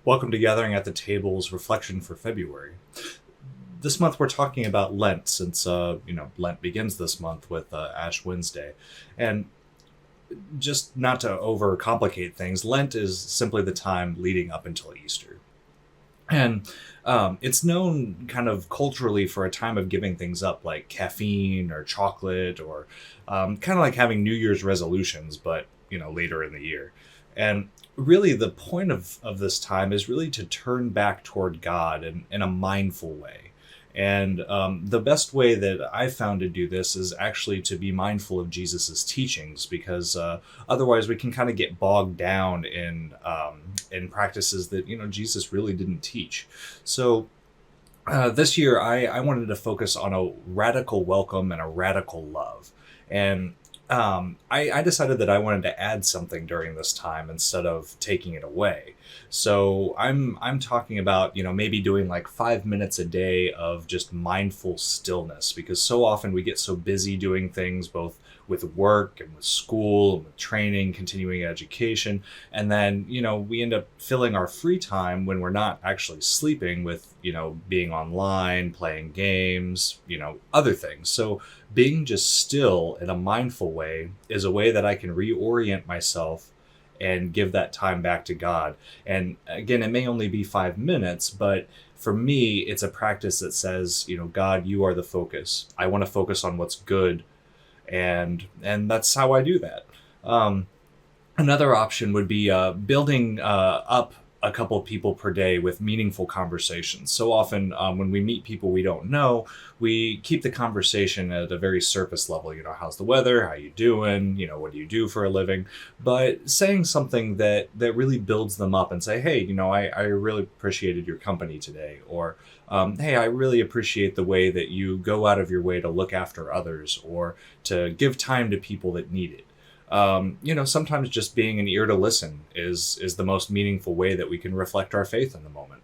Welcome to Gathering at the Table's Reflection for February. This month we're talking about Lent, since Lent begins this month with Ash Wednesday, and just not to overcomplicate things, Lent is simply the time leading up until Easter, and it's known kind of culturally for a time of giving things up, like caffeine or chocolate, or kind of like having New Year's resolutions, but later in the year. And really, the point of this time is really to turn back toward God in a mindful way. And the best way that I've found to do this is actually to be mindful of Jesus's teachings, because otherwise we can kind of get bogged down in practices that Jesus really didn't teach. So this year, I wanted to focus on a radical welcome and a radical love. And I decided that I wanted to add something during this time instead of taking it away. So I'm talking about maybe doing like 5 minutes a day of just mindful stillness, because so often we get so busy doing things both with work and with school and with training, continuing education, and then we end up filling our free time when we're not actually sleeping with being online, playing games, other things. So being just still in a mindful way is a way that I can reorient myself and give that time back to God. And again, it may only be 5 minutes, but for me, it's a practice that says, God, you are the focus. I want to focus on what's good, and that's how I do that. Another option would be building up a couple people per day with meaningful conversations. So often when we meet people we don't know, we keep the conversation at a very surface level. How's the weather? How you doing? What do you do for a living? But saying something that really builds them up and say, hey, I really appreciated your company today. Or, hey, I really appreciate the way that you go out of your way to look after others or to give time to people that need it. Sometimes just being an ear to listen is the most meaningful way that we can reflect our faith in the moment.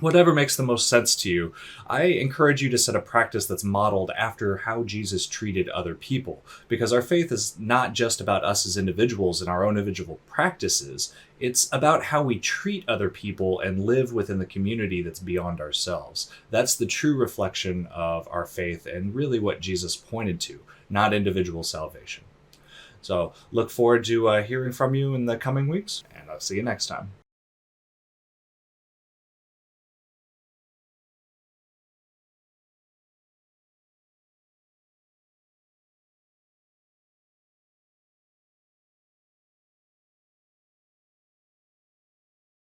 Whatever makes the most sense to you, I encourage you to set a practice that's modeled after how Jesus treated other people, because our faith is not just about us as individuals and our own individual practices. It's about how we treat other people and live within the community that's beyond ourselves. That's the true reflection of our faith and really what Jesus pointed to, not individual salvation. So look forward to hearing from you in the coming weeks, and I'll see you next time.